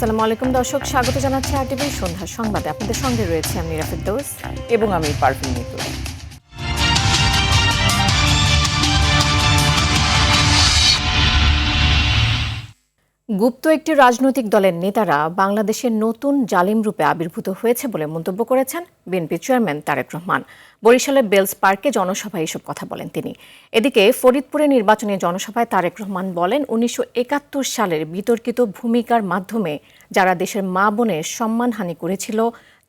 আসসালামু আলাইকুম দর্শক, স্বাগত জানাচ্ছি আরটিভির সন্ধ্যার সংবাদে। আপনাদের সঙ্গে রয়েছে আমি রাফিদৌস এবং আমি পারভিন মিতুল। গুপ্ত একটি রাজনৈতিক দলের নেতারা বাংলাদেশের নতুন জালিম রূপে আবির্ভূত হয়েছে বলে মন্তব্য করেছেন বিএনপি চেয়ারম্যান তারেক রহমান। বরিশালের বেলস পার্কে জনসভায় এসব কথা বলেন তিনি। এদিকে ফরিদপুরে নির্বাচনী জনসভায় তারেক রহমান বলেন, 1971 সালের বিতর্কিত ভূমিকার মাধ্যমে যারা দেশের মা বোনের সম্মানহানি করেছিল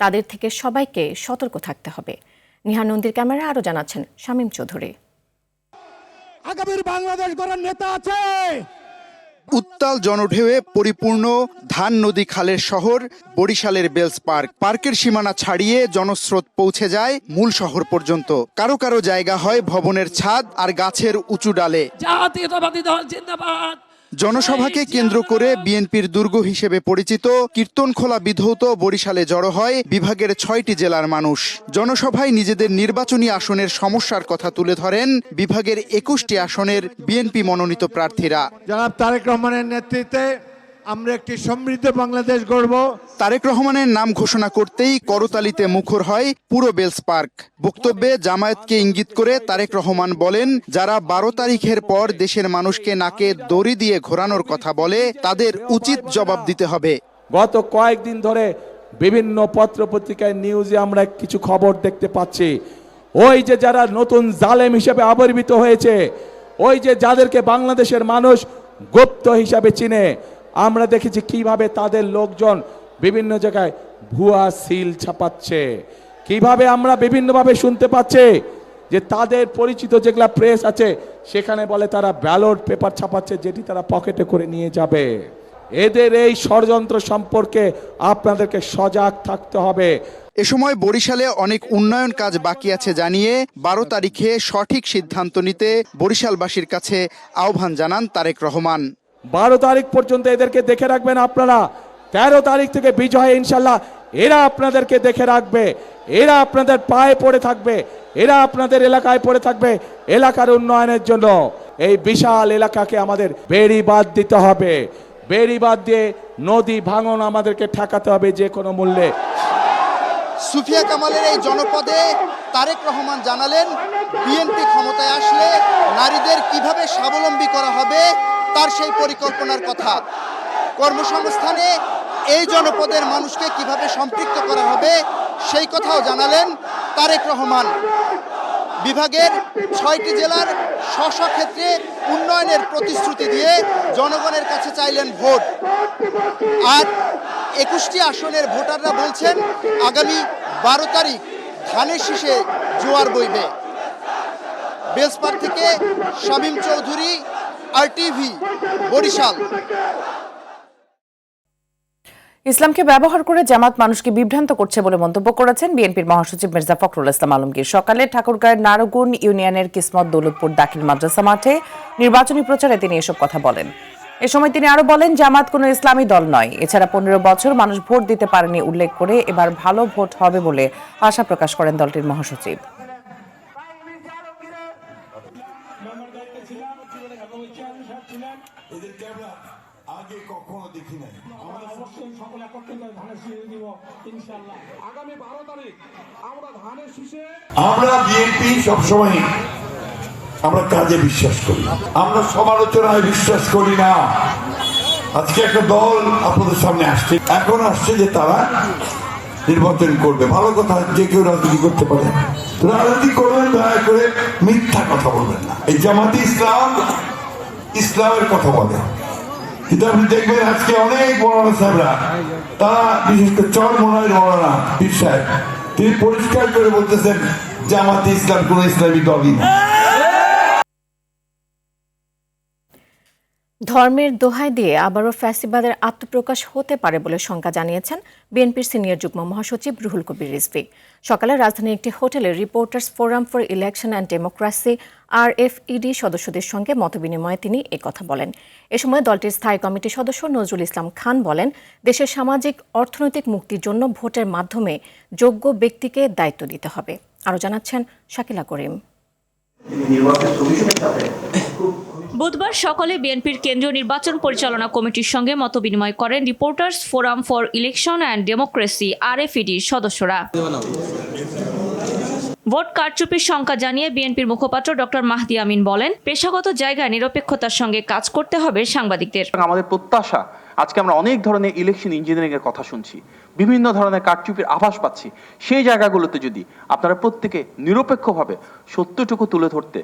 তাদের থেকে সবাইকে সতর্ক থাকতে হবে। নিহার নন্দীর ক্যামেরা আরও জানাচ্ছেন শামীম চৌধুরী। আগামীর বাংলাদেশ গড়ার নেতা আছে। উত্তাল জনঢেউয়ে পরিপূর্ণ ধান নদী খালের শহর বরিশালের বেলস পার্ক। পার্কের সীমানা ছাড়িয়ে জনস্রোত পৌঁছে যায় মূল শহর পর্যন্ত। কারো কারো জায়গা হয় ভবনের ছাদ আর গাছের উঁচু ডালে। জাতীয়তাবাদী দল জিন্দাবাদ। জনসভাকে কেন্দ্র করে বিএনপির দুর্গ হিসেবে পরিচিত কীর্তনখোলা বিধৌত বরিশালে জড়ো হয় বিভাগের 6টি জেলার মানুষ। জনসভায় নিজেদের নির্বাচনী আসনের সমস্যার কথা তুলে ধরেন বিভাগের 21টি আসনের বিএনপি মনোনীত প্রার্থীরা। জনাব তারেক রহমানের নেতৃত্বে আমরা একটি সমৃদ্ধ বাংলাদেশ গড়ব। তারেক রহমানের নাম ঘোষণা করতেই করতালিতে মুখর হয় পুরো বেলস পার্ক। বক্তব্যে জামায়াতকে ইঙ্গিত করে তারেক রহমান বলেন, যারা 12 তারিখের পর দেশের মানুষকে নাকে দড়ি দিয়ে ঘোরানোর কথা বলে তাদের উচিত জবাব দিতে হবে। গত কয়েকদিন ধরে বিভিন্ন পত্রপত্রিকায় নিউজে আমরা কিছু খবর দেখতে পাচ্ছি, ওই যে যারা নতুন জালেম হিসেবে আবির্ভূত হয়েছে, ওই যে যাদেরকে বাংলাদেশের মানুষ গুপ্ত হিসাবে চিনে, আমরা দেখেছি কিভাবে তাদের লোকজন বিভিন্ন জায়গায় ভুয়া সিল ছাপাচ্ছে। কিভাবে আমরা বিভিন্নভাবে শুনতে পাচ্ছি যে তাদের পরিচিত যেগুলা প্রেস আছে সেখানে বলে তারা ব্যালট পেপার ছাপাচ্ছে, যেটি তারা পকেটে করে নিয়ে যাবে। এদের এই ষড়যন্ত্র সম্পর্কে আপনাদেরকে সজাগ থাকতে হবে। এ সময় বরিশালে অনেক উন্নয়ন কাজ বাকি আছে জানিয়ে 12 তারিখে সঠিক সিদ্ধান্ত নিতে বরিশালবাসীর কাছে আহ্বান জানান তারেক রহমান। 12 তারিখ পর্যন্ত এদেরকে দেখে রাখবেন আপনারা। 13 তারিখ থেকে বিজয় ইনশাল্লাহ এরা আপনাদেরকে দেখে রাখবে, এরা আপনাদের পায়ে পড়ে থাকবে, এরা আপনাদের এলাকায় পড়ে থাকবে এলাকার উন্নয়নের জন্য। এই বিশাল এলাকাকে আমাদের বেড়িবাঁধ দিতে হবে। বেড়িবাঁধ দিয়ে নদী ভাঙন আমাদেরকে ঠেকাতে হবে যে কোনো মূল্যে। সুফিয়া কামালের এই জনপদে তারেক রহমান জানালেন, বিএনপি ক্ষমতায় আসলে নারীদের কিভাবে স্বাবলম্বী করা হবে তার সেই পরিকল্পনার কথা। কর্মসংস্থানে এই জনপদের মানুষকে কিভাবে সম্পৃক্ত করা হবে সেই কথাও জানালেন তারেক রহমান। বিভাগের 6টি জেলার স্ব ক্ষেত্রে উন্নয়নের প্রতিশ্রুতি দিয়ে জনগণের কাছে চাইলেন ভোট। আর 21টি আসনের ভোটাররা বলছেন, আগামী 12 তারিখ ধানের শীষে জোয়ার বইবে। বেলস পার্ক থেকে শামীম চৌধুরী, আরটিভি, বরিশাল। ইসলামকে ব্যবহার করে জামাত মানুষকে বিভ্রান্ত করছে বলে মন্তব্য করেছেন বিএনপির মহাসচিব মির্জা ফখরুল ইসলাম আলমগীর। সকালে ঠাকুরগাঁয়ের নারগুন ইউনিয়নের কিসমত দৌলতপুর দাখিল মাদ্রাসা মাঠে নির্বাচনী প্রচারে তিনি এসব কথা বলেন। এ সময় তিনি আরো বলেন, জামাত কোনো ইসলামী দল নয়। এছাড়া 15 বছর মানুষ ভোট দিতে পারেনি উল্লেখ করে এবার ভালো ভোট হবে বলে আশা প্রকাশ করেন দলটির মহাসচিব। আগে কখনো দেখি নাই। আমরা অবশ্যই সকলে একত্রিত ধানের শীষে দিব ইনশাআল্লাহ। আগামী 12 তারিখ আমরা ধানের শীষে। আমরা বিএনপি সবসময় আমরা কাজে বিশ্বাস করি, আমরা সমালোচনায় বিশ্বাস করি না। আজকে একটা দল আপনাদের সামনে আসছে, এখন আসছে যে তারা নির্বাচন করবে। ভালো কথা, যে কেউ রাজনীতি করতে পারে, রাজনীতি করবেন, দয়া করে মিথ্যা কথা বলবেন না। এই জামাতে ইসলাম ইসলামের কথা বলে, কিন্তু আপনি দেখবেন আজকে অনেক মৌলানা সাহেবরা, তারা বিশেষ করে চরমোনাইয়ের মৌলানা পীর সাহেব, তিনি পরিষ্কার করে বলতেছেন জামাতে ইসলাম কোন ইসলামী দলই না। ধর্মের দোহাই দিয়ে আবারও ফ্যাসিবাদের আত্মপ্রকাশ হতে পারে বলে শঙ্কা জানিয়েছেন বিএনপির সিনিয়র যুগ্ম মহাসচিব রুহুল কবির রিজভী। সকালে রাজধানীর একটি হোটেলে reporters forum for election and democracy RFED সদস্যদের সঙ্গে মতবিনিময়ে তিনি একথা বলেন। এ সময় দলটির স্থায়ী কমিটির সদস্য নজরুল ইসলাম খান বলেন, দেশের সামাজিক অর্থনৈতিক মুক্তির জন্য ভোটের মাধ্যমে যোগ্য ব্যক্তিকে দায়িত্ব দিতে হবে। আরও জানাচ্ছেন শাকিলা করিম। বুধবার সকালে বিএনপির কেন্দ্রীয় নির্বাচন পরিচালনা কমিটির সঙ্গে মতবিনিময় করেন reporters forum for election and democracy RFEDর সদস্যরা। ভোট কারচুপির শঙ্কা জানিয়ে বিএনপির মুখপাত্র ডক্টর মাহদি আমিন বলেন, পেশাগত জায়গায় নিরপেক্ষতার সঙ্গে কাজ করতে হবে সাংবাদিকদের। আমাদের প্রত্যাশা, আজকে আমরা অনেক ধরনের ইলেকশন ইঞ্জিনিয়ারিং এর কথা শুনছি, বিভিন্ন ধরনের কারচুপির আভাস পাচ্ছি। সেই জায়গাগুলোতে যদি আপনারা প্রত্যেকে নিরপেক্ষভাবে সত্যটুকু তুলে ধরতে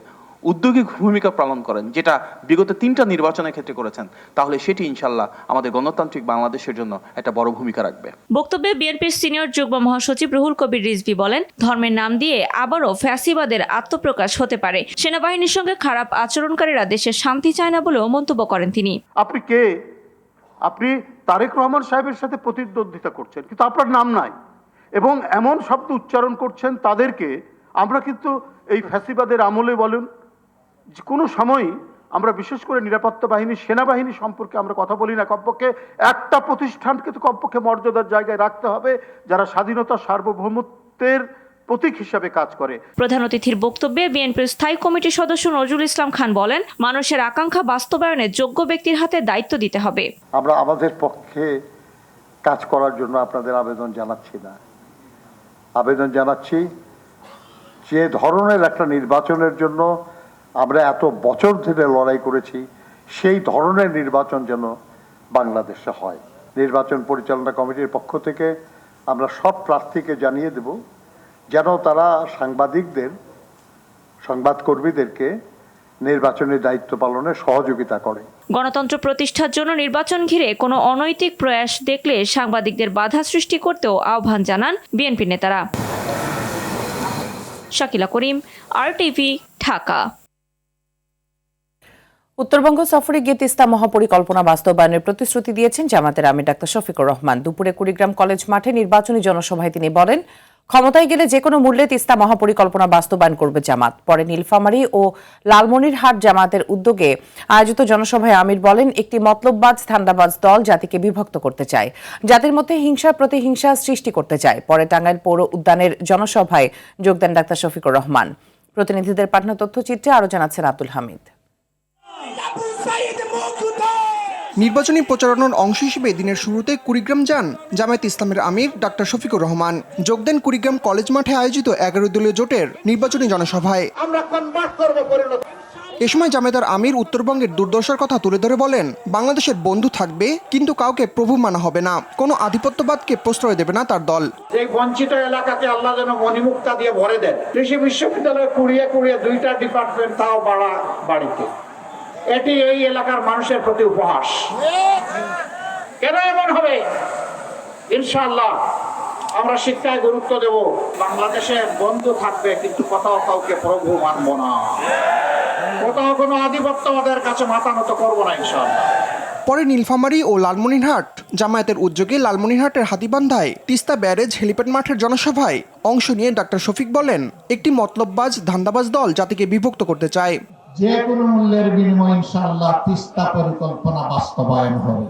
উদ্যোগী ভূমিকা পালন করেন, যেটা বিগত 3টা নির্বাচনের ক্ষেত্রে করেছেন, তাহলে সেটি ইনশাল্লাহ আমাদের গণতান্ত্রিক বাংলাদেশের জন্য একটা বড় ভূমিকা রাখবে। বক্তব্যে বিএনপির সিনিয়র যুগ্ম মহাসচিব রুহুল কবির রিজভী বলেন, ধর্মের নাম দিয়ে আবারও ফ্যাসিবাদের আত্মপ্রকাশ হতে পারে। সেনাবাহিনীর সঙ্গে খারাপ আচরণকারীরা দেশের শান্তি চায় না বলেও মন্তব্য করেন তিনি। আপনি কে? আপনি তারেক রহমান সাহেবের সাথে প্রতিদ্বন্দ্বিতা করছেন, কিন্তু আপনার নাম নাই, এবং এমন শব্দ উচ্চারণ করছেন তাদেরকে আমরা কিন্তু এই ফ্যাসিবাদের আমলে বলুন যে কোনো সময়ই আমরা বিশেষ করে নিরাপত্তা বাহিনী, সেনাবাহিনী সম্পর্কে আমরা কথা বলি না। কমপক্ষে একটা প্রতিষ্ঠানকে তো কমপক্ষে মর্যাদার জায়গায় রাখতে হবে, যারা স্বাধীনতা সার্বভৌমত্বের প্রতীক হিসাবে কাজ করে। প্রধান অতিথির বক্তব্যে বিএনপির স্থায়ী কমিটির সদস্য নজরুল ইসলাম খান বলেন, মানুষের আকাঙ্ক্ষা বাস্তবায়নে যোগ্য ব্যক্তির হাতে দায়িত্ব দিতে হবে। আমরা আমাদের পক্ষে কাজ করার জন্য আপনাদের আবেদন জানাচ্ছি যে ধরনের একটা নির্বাচনের জন্য আমরা এত বছর ধরে লড়াই করেছি, সেই ধরনের নির্বাচন যেন বাংলাদেশে হয়। নির্বাচন পরিচালনা কমিটির পক্ষ থেকে আমরা সব প্রার্থীকে জানিয়ে দেব যেন তারা সংবাদকর্মীদেরকে নির্বাচনের দায়িত্ব পালনে সহযোগিতা করে। গণতন্ত্র প্রতিষ্ঠার জন্য নির্বাচন ঘিরে কোনো অনৈতিক প্রয়াস দেখলে সাংবাদিকদের বাধা সৃষ্টি করতেও আহ্বান জানান বিএনপি নেতারা। শাকিলা করিম, RTV, ঢাকা। উত্তরবঙ্গ সফরে গিয়ে তিস্তা মহাপরিকল্পনা বাস্তবায়নের প্রতিশ্রুতি দিয়েছেন জামাতের আমির ডাক্তার শফিকুর রহমান। দুপুরে কুড়িগ্রাম কলেজ মাঠে নির্বাচনী জনসভায় তিনি বলেন, ক্ষমতায় গেলে যে কোনো মূল্যে তিস্তা মহাপরিকল্পনা বাস্তবায়ন করবে জামাত। পরে নীলফামারী ও লালমনিরহাট জামাতের উদ্যোগে আয়োজিত জনসভায় আমির বলেন, একটি মতলববাজ ধান্দাবাজ দল জাতিকে বিভক্ত করতে চায়, জাতির মধ্যে হিংসা প্রতিহিংসা সৃষ্টি করতে চায়। পরে টাঙ্গাইল পৌর উদ্যানের জনসভায় যোগ দেন ডাক্তার শফিকুর রহমান। প্রতিনিধিদের পাঠানো তথ্যচিত্রে আরও জানাচ্ছেন আব্দুল হামিদ। নির্বাচনী প্রচারণার অংশ হিসেবে দিনের শুরুতে কুড়িগ্রাম যান জামায়াত ইসলামের আমির ডাক্তার শফিকুর রহমান। যোগ দেন কুড়িগ্রাম কলেজ মাঠে আয়োজিত 11 দলীয় জোটের নির্বাচনী জনসভায়। এ সময় জামায়াতের আমির উত্তরবঙ্গের দুর্দশার কথা তুলে ধরে বলেন, বাংলাদেশের বন্ধু থাকবে, কিন্তু কাউকে প্রভু মানা হবে না, কোনো আধিপত্যবাদকে প্রশ্রয় দেবে না তার দল। এই বঞ্চিত এলাকাকে আল্লাহ যেন মণিমুক্তা দিয়ে ভরে দেন। কৃষি বিশ্ববিদ্যালয়ে কুড়িয়ে 2টা ডিপার্টমেন্ট, তাও বাড়িতে। এটি এই এলাকার মানুষের প্রতি উপহাস। কেন এমন হবে? ইনশাআল্লাহ আমরা শিক্ষায় গুরুত্ব দেব। বাংলাদেশে বন্ধু থাকবে, কিন্তু কোথাও কাউকে প্রভু মানব না, কোথাও কোনো আধিপত্যবাদের কাছে মাথা নত করবো না ইনশাআল্লাহ। পরে নীলফামারী ও লালমনিরহাট জামায়াতের উদ্যোগে লালমনিরহাটের হাতিবান্ধায় তিস্তা ব্যারেজ হেলিপ্যাড মাঠের জনসভায় অংশ নিয়ে ডাক্তার শফিক বলেন, একটি মতলববাজ ধান্দাবাজ দল জাতিকে বিভক্ত করতে চায়। যে কোনো মূল্যের বিনিময়ে ইনশাআল্লাহ তিস্তা পরিকল্পনা বাস্তবায়ন হবে।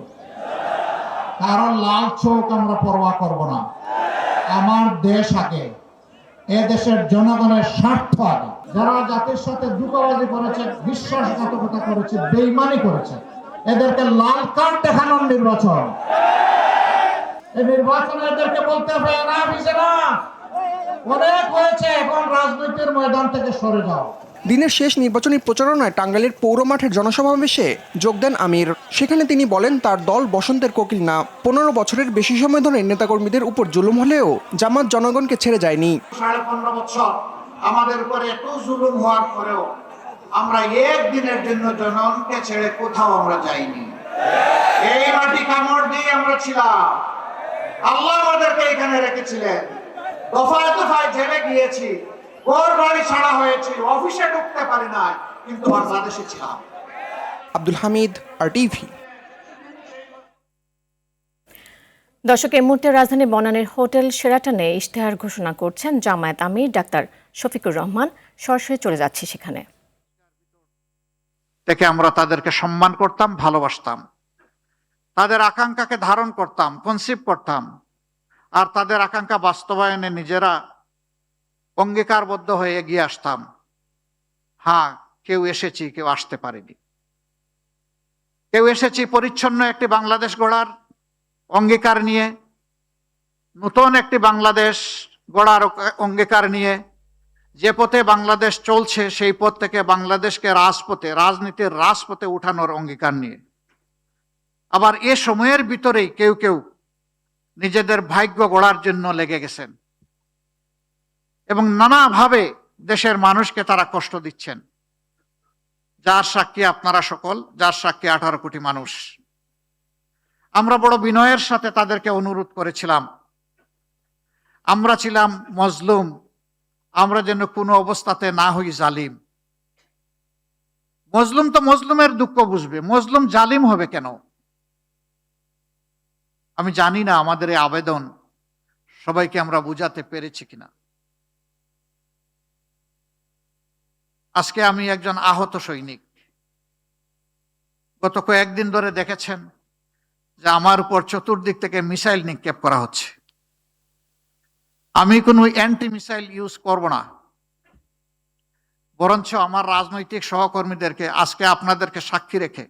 কারণ লাল চোখ আমরা পরোয়া করব না। আমার দেশ আগে, এ দেশের জনগণের স্বার্থ আগে। যারা জাতির সাথে ধোঁকাবাজি করেছে, বিশ্বাসঘাতকতা করেছে, বেঈমানি করেছে, এদেরকে লাল কার্ড দেখানোর নির্বাচন। এই নির্বাচনে এদেরকে বলতে হবে, না ভিসেরা অনেক হয়েছে, এখন রাজনীতির ময়দান থেকে সরে যাও। দিনের শেষ নির্বাচনী প্রচারণায় টাঙ্গাইলের পৌর মাঠের জনসমাবেশে যোগ দেন আমির। সেখানে তিনি বলেন, তার দল বসন্তের কোকিল না। 15 বছরের বেশি সময় ধরে নেতাকর্মীদের উপর জুলুম হলেও জামাত জনগণকে ছেড়ে যায়নি। 15.5 বছর আমাদের উপরে এত জুলুম হওয়ার পরেও আমরা একদিনের জন্য জনগণকে ছেড়ে কোথাও আমরা যাইনি। এই মাটি কামড় দিয়ে আমরা ছিলাম। আল্লাহ আমাদেরকে এখানে রেখেছিলেন। দফায় দফায় জেলে গিয়েছি, ঘর বাড়ি ছাড়া হয়েছে, অফিসে ঢুকতে পারি না, কিন্তু বাংলাদেশে ছিলাম। আব্দুল হামিদ, RTV। দর্শক, এই মুহূর্তে রাজধানী বনানীর হোটেল শেরাটনে ইশতেহার ঘোষণা করছেন জামায়াত আমির ডাক্তার শফিকুর রহমান। সরাসরি চলে যাচ্ছি সেখানে। দেখে আমরা তাদেরকে সম্মান করতাম, ভালোবাসতাম, তাদের আকাঙ্ক্ষাকে ধারণ করতাম, কনসিভ করতাম, আর তাদের আকাঙ্ক্ষা বাস্তবায়নে নিজেরা অঙ্গীকারবদ্ধ হয়ে এগিয়ে আসতাম। হ্যাঁ, কেউ এসেছি, কেউ আসতে পারেনি। কেউ এসেছি পরিচ্ছন্ন একটি বাংলাদেশ গড়ার অঙ্গীকার নিয়ে, নতুন একটি বাংলাদেশ গড়ার অঙ্গীকার নিয়ে। যে পথে বাংলাদেশ চলছে সেই পথ থেকে বাংলাদেশকে রাজপথে, রাজনীতির রাজপথে উঠানোর অঙ্গীকার নিয়ে। আবার এ সময়ের ভিতরেই কেউ কেউ নিজেদের ভাগ্য গড়ার জন্য লেগে গেছেন এবং নানাভাবে দেশের মানুষকে তারা কষ্ট দিচ্ছেন, যার সাক্ষী আপনারা সকল, যার সাক্ষী 18 কোটি মানুষ। আমরা বড় বিনয়ের সাথে তাদেরকে অনুরোধ করেছিলাম, আমরা ছিলাম মজলুম, আমরা যেন কোনো অবস্থাতে না হই জালিম। মজলুম তো মজলুমের দুঃখ বুঝবে, মজলুম জালিম হবে কেন? আমি জানি না আমাদের এই আবেদন সবাইকে আমরা বুঝাতে পেরেছি কিনা। আজকে আমি একজন আহত সৈনিক। গত কয়েকদিন ধরে দেখেছেন যে আমার উপর চতুর্দিক থেকে মিসাইল নিক্ষেপ করা হচ্ছে। আমি কোনো অ্যান্টি মিসাইল ইউজ করব না, বরঞ্চ আমার রাজনৈতিক সহকর্মীদেরকে আজকে আপনাদেরকে সাক্ষী রেখে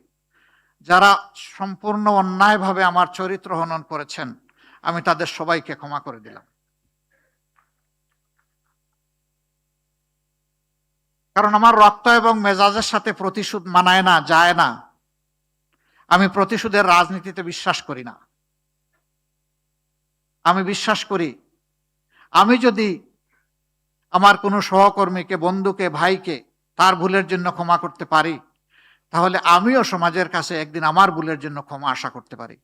যারা সম্পূর্ণ অন্যায়ভাবে আমার চরিত্র হনন করেছেন, আমি তাদের সবাইকে ক্ষমা করে দিলাম। কারণ আমার রক্ত এবং মেজাজের সাথে প্রতিশোধ মানায় না, যায় না। আমি প্রতিশোধের রাজনীতিতে বিশ্বাস করি না। আমি বিশ্বাস করি আমি যদি আমার কোনো সহকর্মীকে, বন্ধুকে, ভাইকে তার ভুলের জন্য ক্ষমা করতে পারি, তাহলে আমিও সমাজের কাছে একদিন আমার ভুলের জন্য ক্ষমা আশা করতে পারি।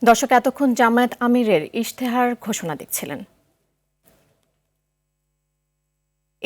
দর্শক, এতক্ষণ জামায়াত আমিরের ইশতেহার ঘোষণা দেখছিলেন।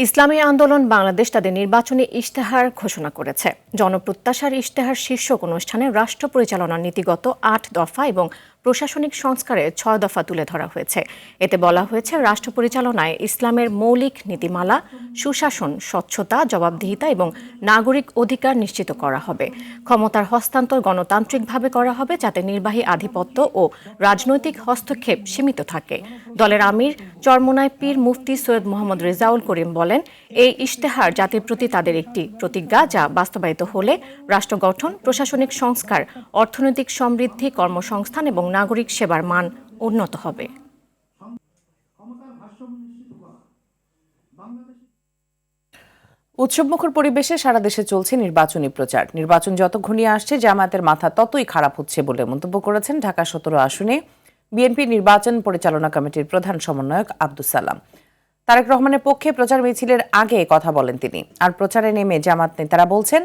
ইসলামী আন্দোলন বাংলাদেশ তাদের নির্বাচনী ইশতেহার ঘোষণা করেছে। জনপ্রত্যাশার ইশতেহার শীর্ষক অনুষ্ঠানে রাষ্ট্র পরিচালনার নীতিগত 8 দফা এবং প্রশাসনিক সংস্কারের 6 দফা তুলে ধরা হয়েছে। এতে বলা হয়েছে, রাষ্ট্র পরিচালনায় ইসলামের মৌলিক নীতিমালা, সুশাসন, স্বচ্ছতা, জবাবদিহিতা এবং নাগরিক অধিকার নিশ্চিত করা হবে। ক্ষমতার হস্তান্তর গণতান্ত্রিকভাবে করা হবে, যাতে নির্বাহী আধিপত্য ও রাজনৈতিক হস্তক্ষেপ সীমিত থাকে। দলের আমির চরমোনাই পীর মুফতি সৈয়দ মোহাম্মদ রেজাউল করিম বলেন, এই ইশতেহার জাতির প্রতি তাদের একটি প্রতিজ্ঞা, যা বাস্তবায়িত হলে রাষ্ট্র গঠন, প্রশাসনিক সংস্কার, অর্থনৈতিক সমৃদ্ধি, কর্মসংস্থান এবং নাগরিক সেবার মান উন্নত হবে। উৎসবমুখর পরিবেশে সারা দেশে চলছে নির্বাচনী প্রচার। নির্বাচন যত ঘনিয়ে আসছে, জামায়াতের মাথা ততই খারাপ হচ্ছে বলে মন্তব্য করেছেন ঢাকা 17 আসনে বিএনপি নির্বাচন পরিচালনা কমিটির প্রধান সমন্বয়ক আব্দুস সালাম। তারেক রহমানের পক্ষে প্রচার মিছিলের আগে কথা বলেন তিনি। আর প্রচারে নেমে জামাত নেতারা বলছেন,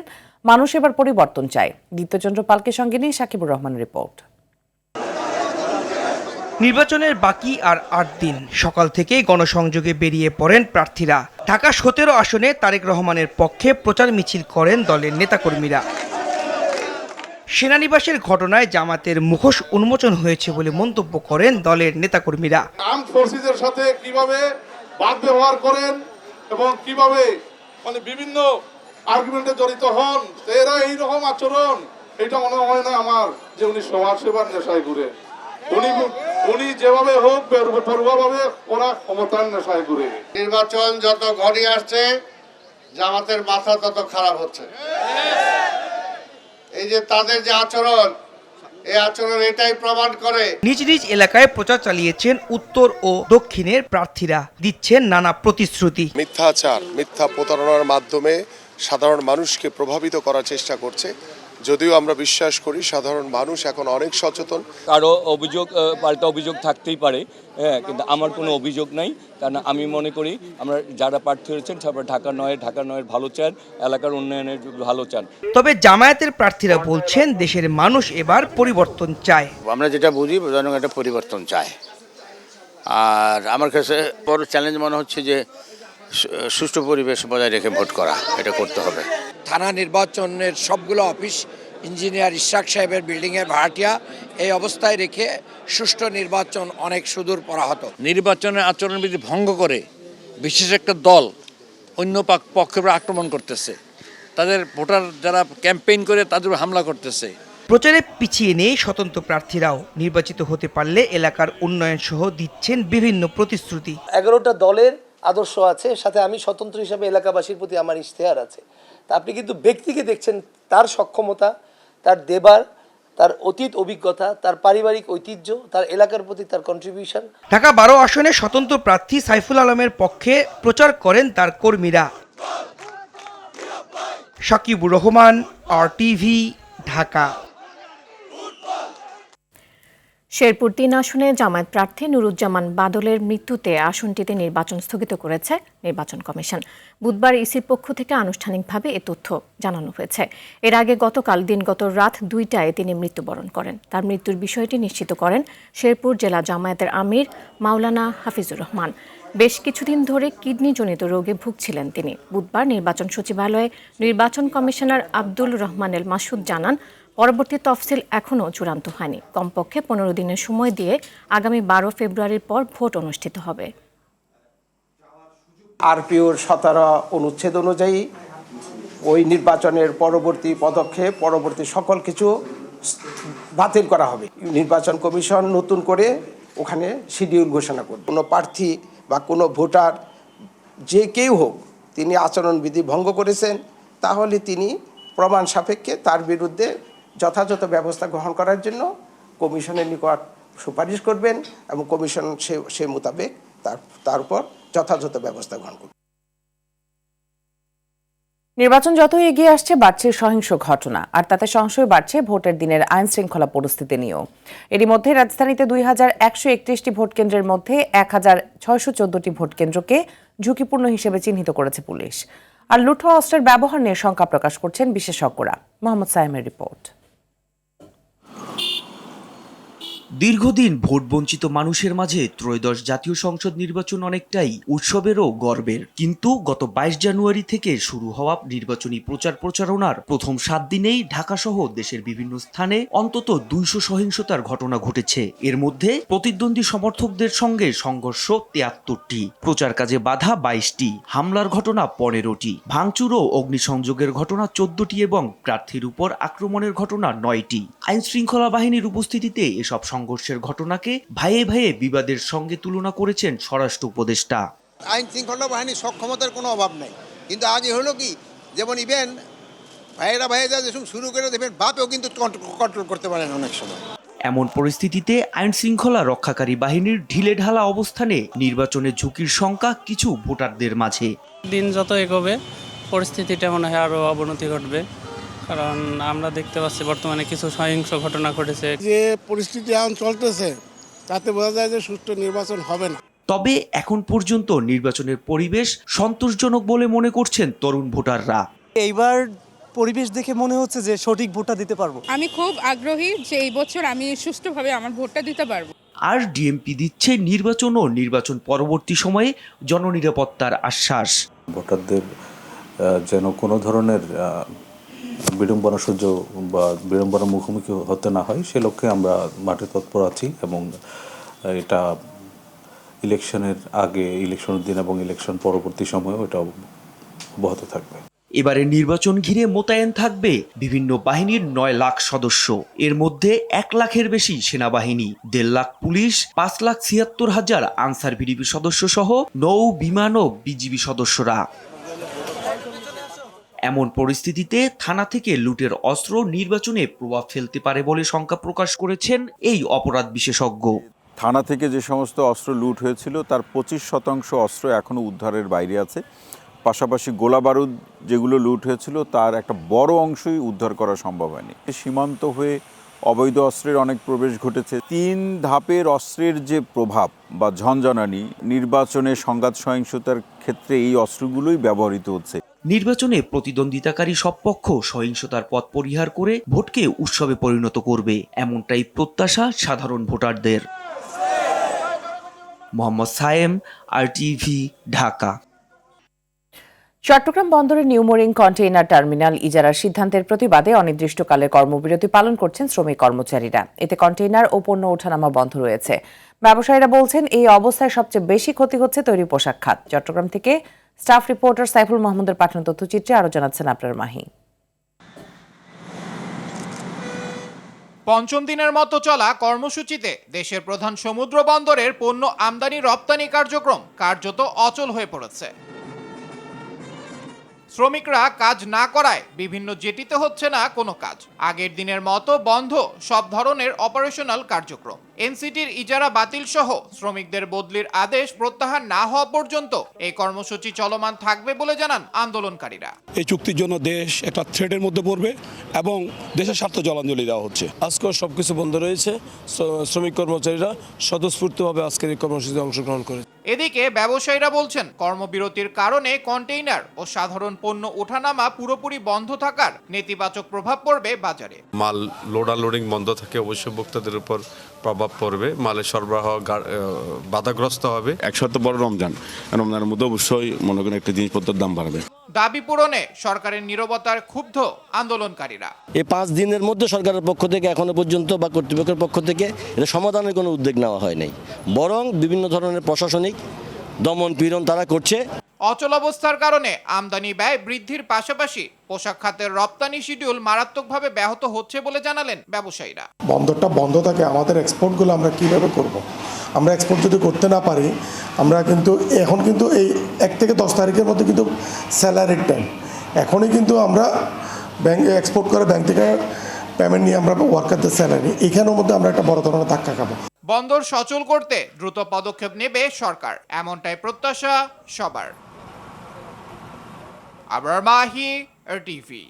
মানুষ এবার পরিবর্তন চায়। দ্বিতীয়চন্দ্র পালকে সঙ্গে নিয়ে সাকিবুর রহমানের রিপোর্ট। নির্বাচনের বাকি আর 8 দিন। সকাল থেকেই গণসংযোগে বেরিয়ে পড়েন প্রার্থীরা। ঢাকা 17 আসনে তারেক রহমানের পক্ষে প্রচার মিছিল করেন দলের নেতাকর্মীরা। সেনানিবাসের ঘটনায় জামাতের মুখোশ উন্মোচন হয়েছে বলে মন্তব্য করেন দলের নেতাকর্মীরা। আর্মড ফোর্সেসের সাথে কিভাবে বাদ ব্যবহার করেন এবং কিভাবে বিভিন্ন আর্গুমেন্টে জড়িত হন, এরা এইরকম আচরণ, এটা মনে হয় না আমার যে উনি সমাজ সেবার নেশায় ঘুরে। উনি যেভাবে হোক পড়ুয়াভাবে ওরা ক্ষমতার নেশায় ঘুরে। নির্বাচন যত ঘনিয়ে আসছে, জামাতের মাথা তত খারাপ হচ্ছে। এই যে তাদের যে আচরণ, এই আচরণ এটাই প্রমাণ করে। নিজ নিজ এলাকায় প্রচার চালিয়েছেন উত্তর ও দক্ষিণের প্রার্থীরা, দিচ্ছেন নানা প্রতিশ্রুতি। মিথ্যাচার, মিথ্যা প্রতারণার মাধ্যমে সাধারণ মানুষকে প্রভাবিত করার চেষ্টা করছে। যদিও আমরা বিশ্বাস করি সাধারণ মানুষ এখন অনেক সচেতন। কারো অভিযোগ, পাল্টা অভিযোগ থাকতেই পারে, হ্যাঁ, কিন্তু আমার কোনো অভিযোগ নাই। কারণ আমি মনে করি আমরা যারা প্রার্থী হয়েছেন সবাই ঢাকা নয়ের ভালো চান, এলাকার উন্নয়নের ভালো চান। তবে জামায়াতের প্রার্থীরা বলছেন, দেশের মানুষ এবার পরিবর্তন চায়। আমরা যেটা বুঝি, জনগণ একটা পরিবর্তন চায়। আর আমার কাছে বড় চ্যালেঞ্জ মনে হচ্ছে যে সুষ্ঠু পরিবেশ বজায় রেখে ভোট করা, এটা করতে হবে। থানা নির্বাচনের সবগুলো অফিস ইঞ্জিনিয়ার ইশরাক সাহেবের বিল্ডিংয়ের ভাড়াটিয়া এই অবস্থায় রেখে সুষ্ঠু নির্বাচন অনেক সুদূর পরা হতো। নির্বাচনের আচরণবিধি ভঙ্গ করে বিশেষ একটা দল অন্য পক্ষের আক্রমণ করতেছে, তাদের ভোটার যারা ক্যাম্পেইন করে তাদের হামলা করতেছে। প্রচারে পিছিয়ে নেই স্বতন্ত্র প্রার্থীরাও। নির্বাচিত হতে পারলে এলাকার উন্নয়ন সহ দিচ্ছেন বিভিন্ন প্রতিশ্রুতি। 11টা দলের আদর্শ আছে, সাথে আমি স্বতন্ত্র হিসাবে এলাকাবাসীর প্রতি আমার ইশতেহার আছে। তা আপনি কিন্তু ব্যক্তিকে দেখছেন, তার সক্ষমতা, তার দেবার, তার অতীত অভিজ্ঞতা, তার পারিবারিক ঐতিহ্য, তার এলাকার প্রতি তার কন্ট্রিবিউশন। ঢাকা 12 আসনে স্বতন্ত্র প্রার্থী সাইফুল আলমের পক্ষে প্রচার করেন তার কর্মীরা। সাকিবুর রহমান, RTV, ঢাকা। শেরপুর 3 আসনে জামায়াত প্রার্থী নুরুজ্জামান বাদলের মৃত্যুতে আসনটিতে নির্বাচন স্থগিত করেছে নির্বাচন কমিশন। বুধবার ইসির পক্ষ থেকে আনুষ্ঠানিকভাবে এ তথ্য জানানো হয়েছে। এর আগে গতকাল দিনগত রাত 2টায় তিনি মৃত্যুবরণ করেন। তার মৃত্যুর বিষয়টি নিশ্চিত করেন শেরপুর জেলা জামায়াতের আমির মাওলানা হাফিজুর রহমান। বেশ কিছুদিন ধরে কিডনিজনিত রোগে ভুগছিলেন তিনি। বুধবার নির্বাচন সচিবালয়ে নির্বাচন কমিশনার আব্দুল রহমান এল মাসুদ জানান, পরবর্তী তফসিল এখনও চূড়ান্ত হয়নি। কমপক্ষে 15 দিনের সময় দিয়ে আগামী 12 ফেব্রুয়ারির পর ভোট অনুষ্ঠিত হবে। আরপিওর 17 অনুচ্ছেদ অনুযায়ী ওই নির্বাচনের পরবর্তী পদক্ষেপ, পরবর্তী সকল কিছু বাতিল করা হবে। নির্বাচন কমিশন নতুন করে ওখানে শিডিউল ঘোষণা করবে। কোনো প্রার্থী বা কোনো ভোটার যে কেউ হোক, তিনি আচরণবিধি ভঙ্গ করেছেন, তাহলে তিনি প্রমাণ সাপেক্ষে তার বিরুদ্ধে যথাযথ ব্যবস্থা গ্রহণ করার জন্য কমিশনের নিকট সুপারিশ করবেন এবং কমিশন সে মোতাবেক তার উপর যথাযথ ব্যবস্থা গ্রহণ করবে। নির্বাচন যত এগিয়ে আসছে বাড়ছে সহিংস ঘটনা, আর তাতে সংশয় বাড়ছে ভোটের দিনের আইন শৃঙ্খলা পরিস্থিতি নিয়েও। এরই মধ্যে রাজধানীতে 2131টি ভোট কেন্দ্রের মধ্যে 1614টি ভোট কেন্দ্রকে ঝুঁকিপূর্ণ হিসেবে চিহ্নিত করেছে পুলিশ। আর লুঠো অস্ত্রের ব্যবহার নিয়ে শঙ্কা প্রকাশ করছেন বিশেষজ্ঞরা। মোহাম্মদ সাইমের রিপোর্ট। দীর্ঘদিন ভোট বঞ্চিত মানুষের মাঝে ত্রয়োদশ জাতীয় সংসদ নির্বাচন অনেকটাই উৎসবেরও গর্বের। কিন্তু গত 22 জানুয়ারি থেকে শুরু হওয়া নির্বাচনী প্রচারণার প্রথম 7 দিনেই ঢাকা সহ দেশের বিভিন্ন স্থানে অন্তত 200 সহিংসতার ঘটনা ঘটেছে। এর মধ্যে প্রতিদ্বন্দ্বী সমর্থকদের সঙ্গে সংঘর্ষ 73টি, প্রচার কাজে বাধা 22টি, হামলার ঘটনা 15টি, ভাঙচুর ও অগ্নিসংযোগের ঘটনা 14টি এবং প্রার্থীর উপর আক্রমণের ঘটনা 9টি। আইন শৃঙ্খলা বাহিনীর উপস্থিতিতে এসব সংঘর্ষের ঘটনাকে ভাইয়ে ভাইয়ে বিবাদের সঙ্গে তুলনা করেছেন স্বরাষ্ট্র উপদেষ্টা। আইন শৃঙ্খলা বাহিনীর সক্ষমতার কোনো অভাব নেই, কিন্তু আগে হলো কি, যেমন ইভেন ভাইয়েরা যা শুরু করে দেবেন, বাপেও কিন্তু কন্ট্রোল করতে পারেন অনেক সময়। এমন পরিস্থিতিতে আইন শৃঙ্খলা রক্ষাকারী বাহিনীর ঢিলেঢালা অবস্থানে নির্বাচনে ঝুঁকির শঙ্কা কিছু ভোটারদের মাঝে। দিন যত এগোবে পরিস্থিতিটা মনে হয় আরো অবনতি ঘটবে, কারণ আমরা দেখতে পাচ্ছি বর্তমানে কিছু সহিংস ঘটনা ঘটেছে। যে পরিস্থিতি এখন চলতেছে তাতে বোঝা যায় যে সুষ্ঠু নির্বাচন হবে না। তবে এখন পর্যন্ত নির্বাচনের পরিবেশ সন্তোষজনক বলে মনে করছেন তরুণ ভোটাররা। এইবার পরিবেশ দেখে মনে হচ্ছে যে সঠিক ভোটটা দিতে পারবো। আমি খুব আগ্রহী যে এই বছর আমি সুষ্ঠুভাবে আমার ভোটটা দিতে পারবো। আর ডিএমপি দিচ্ছে নির্বাচন ও নির্বাচন পরবর্তী সময়ে জননিরাপত্তার আশ্বাস। ভোটারদের যেন কোনো ধরনের বিড়ম্বনা সহ্য বা বিড়ম্বনার মুখোমুখি হতে না হয়, সে লক্ষ্যে আমরা মাঠে তৎপর আছি এবং এটা ইলেকশনের আগে, ইলেকশনের দিন এবং ইলেকশন পরবর্তী সময়েও এটা অব্যাহত থাকবে। এবারে নির্বাচন ঘিরে মোতায়েন থাকবে বিভিন্ন বাহিনীর 9 লাখ সদস্য। এর মধ্যে 1 লাখের বেশি সেনাবাহিনী, 1.5 লাখ পুলিশ, 5,76,000 আনসার ভিডিপি সদস্য সহ নৌ, বিমান ও বিজিবি সদস্যরা। এমন পরিস্থিতিতে থানা থেকে লুটের অস্ত্র নির্বাচনে প্রভাব ফেলতে পারে বলে শঙ্কা প্রকাশ করেছেন এই অপরাধ বিশেষজ্ঞ। থানা থেকে যে সমস্ত অস্ত্র লুট হয়েছিল তার 25% অস্ত্র এখনও উদ্ধারের বাইরে আছে। পাশাপাশি গোলাবারুদ যেগুলো লুট হয়েছিল তার একটা বড় অংশই উদ্ধার করা সম্ভব হয়নি। সীমান্ত হয়ে অবৈধ অস্ত্রের অনেক প্রবেশ ঘটেছে। 3 ধাপের অস্ত্রের যে প্রভাব বা ঝনঝনানি, নির্বাচনে সংঘাত সহিংসতার ক্ষেত্রে এই অস্ত্রগুলোই ব্যবহৃত হচ্ছে। নির্বাচনে প্রতিদ্বন্দ্বিতাকারী সব পক্ষ সহিংসতার পথ পরিহার করে ভোটকে উৎসবে পরিণত করবে, এমনটাই প্রত্যাশা সাধারণ ভোটারদের। মোহাম্মদ সায়েম, RTV, ঢাকা। চট্টগ্রাম বন্দরের নিউ মোরিং কন্টেইনার টার্মিনাল ইজারার সিদ্ধান্তের প্রতিবাদে অনির্দিষ্টকালের কর্মবিরতি পালন করছেন শ্রমিক কর্মচারীরা। এতে কন্টেইনার ও পণ্য ওঠানামা বন্ধ রয়েছে। ব্যবসায়ীরা বলছেন এই অবস্থায় সবচেয়ে বেশি ক্ষতি হচ্ছে তৈরি পোশাক খাত। চট্টগ্রাম থেকে স্টাফ রিপোর্টার সাইফুল মাহমুদের পাঠানো তথ্যচিত্রে আরো জানাচ্ছেন আপনার মাহি। পঞ্চম দিনের মতো চলা কর্মসূচিতে দেশের প্রধান সমুদ্র বন্দরের পণ্য আমদানি রপ্তানি কার্যক্রম কার্যত অচল হয়ে পড়েছে। শ্রমিকরা কাজ না করায় বিভিন্ন জেটিতে হচ্ছে না কোনো কাজ। আগের দিনের মতো বন্ধ সব ধরনের অপারেশনাল কার্যক্রম। এনসিটির ইজারা বাতিল সহ শ্রমিকদের বদলির আদেশ প্রত্যাহার না হওয়া পর্যন্ত এই কর্মসূচি চলমান থাকবে বলে জানান আন্দোলনকারীরা। এই চুক্তির জন্য দেশ একটা থ্রেটের মধ্যে পড়বে এবং দেশের স্বার্থ জলাঞ্জলি দেওয়া হচ্ছে। আজকে সবকিছু বন্ধ রয়েছে, শ্রমিক কর্মচারীরা স্বতঃস্ফূর্তভাবে আজকের এই কর্মসূচিতে অংশগ্রহণ করে। এদিকে ব্যবসায়ীরা বলছেন কর্মবিরতির কারণে কন্টেইনার ও সাধারণ পণ্য ওঠানামা পুরোপুরি বন্ধ থাকার নেতিবাচক প্রভাব পড়বে বাজারে। মাল লোড আনলোডিং বন্ধ থাকে, অবশ্যই ভোক্তাদের উপর প্রভাব পড়বে, মালের সরবরাহ বাধাগ্রস্ত হবে। এক সপ্তাহ বড় রমজানের মধ্যে অবশ্যই মনে করেন একটা জিনিসপত্রের দাম বাড়বে। দাবি পূরণে সরকারের নীরবতার ক্ষুব্ধ আন্দোলনকারীরা। এই 5 দিনের মধ্যে সরকারের পক্ষ থেকে এখনো পর্যন্ত বা কর্তৃপক্ষের পক্ষ থেকে এটা সমাধানের কোনো উদ্যোগ নেওয়া হয় নাই, বরং বিভিন্ন ধরনের প্রশাসনিক দমন পীড়ন তারা করছে। অচলাবস্থার কারণে আমদানি ব্যয় বৃদ্ধির পাশাপাশি পোশাক খাতের রপ্তানি শিডিউল মারাত্মকভাবে ব্যাহত হচ্ছে বলে জানালেন ব্যবসায়ীরা। বন্দরটা বন্ধ থাকে, আমাদের এক্সপোর্টগুলো আমরা কিভাবে করব? আমরা এক্সপোর্ট যদি করতে না পারি, আমরা কিন্তু এখন কিন্তু এই 1 থেকে 10 তারিখের মধ্যে কিন্তু স্যালারির টাইম, এখনই কিন্তু আমরা ব্যাংকে এক্সপোর্ট করে ব্যাংক থেকে পেমেন্ট নিয়ে আমরা ওয়ার্কারদের স্যালারি, এখানের মধ্যে আমরা একটা বড় ধরনের ধাক্কা খাবো। বন্দর সচল করতে দ্রুত পদক্ষেপ নেবে সরকার, এমনটাই প্রত্যাশা সবার। আবরার মাহি, টিভি।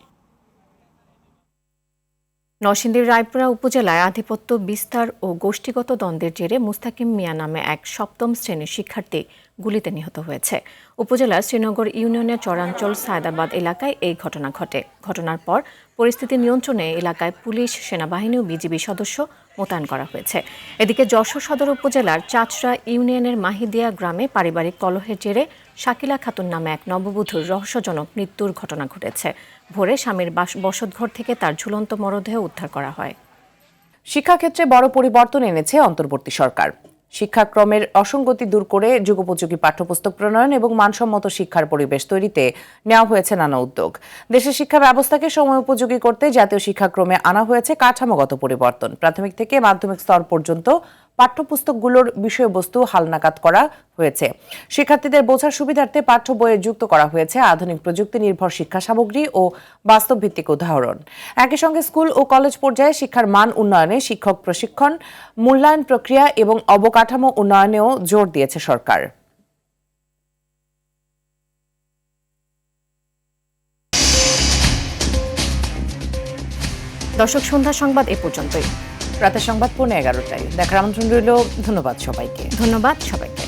নরসিংদীর রায়পুরা উপজেলায় আধিপত্য বিস্তার ও গোষ্ঠীগত দ্বন্দ্বের জেরে মুস্তাকিম মিয়া নামে এক 7ম শ্রেণীর শিক্ষার্থী গুলিতে নিহত হয়েছে। উপজেলার শ্রীনগর ইউনিয়নের চরাঞ্চল সায়দাবাদ এলাকায় এই ঘটনা ঘটে। ঘটনার পর পরিস্থিতি নিয়ন্ত্রণে এলাকায় পুলিশ, সেনাবাহিনী ও বিজিবি সদস্য মোতায়েন করা হয়েছে। এদিকে যশোর সদর উপজেলার চাচড়া ইউনিয়নের মাহিদিয়া গ্রামে পারিবারিক কলহের জেরে শাকিলা খাতুন নামে এক নববধূর রহস্যজনক মৃত্যুর ঘটনা ঘটেছে। ভোরে স্বামীর বসতঘর থেকে তার ঝুলন্ত মরদেহ উদ্ধার করা হয়। শিক্ষাক্ষেত্রে বড় পরিবর্তন এনেছে অন্তর্বর্তী সরকার। শিক্ষাক্রমের অসঙ্গতি দূর করে যুগোপযোগী পাঠ্যপুস্তক প্রণয়ন এবং মানসম্মত শিক্ষার পরিবেশ তৈরিতে নেওয়া হয়েছে নানা উদ্যোগ। দেশের শিক্ষা ব্যবস্থাকে সময় উপযোগী করতে জাতীয় শিক্ষাক্রমে আনা হয়েছে কাঠামোগত পরিবর্তন। প্রাথমিক থেকে মাধ্যমিক স্তর পর্যন্ত পাঠ্যপুস্তকগুলোর বিষয়বস্তু হালনাগাদ করা হয়েছে। শিক্ষার্থীদের বোঝার সুবিধার্থে পাঠ্য বইয়ে যুক্ত করা হয়েছে আধুনিক প্রযুক্তি নির্ভর শিক্ষা সামগ্রী ও বাস্তবভিত্তিক উদাহরণ। একই সঙ্গে স্কুল ও কলেজ পর্যায়ে শিক্ষার মান উন্নয়নে, শিক্ষক প্রশিক্ষণ, মূল্যায়ন প্রক্রিয়া এবং অবকাঠামো উন্নয়নেও জোর দিয়েছে সরকার। দর্শক, সন্ধ্যা সংবাদ এ পর্যন্তই। রাতের সংবাদ 11:15টায় দেখার আমন্ত্রণ রইল। ধন্যবাদ সবাইকে।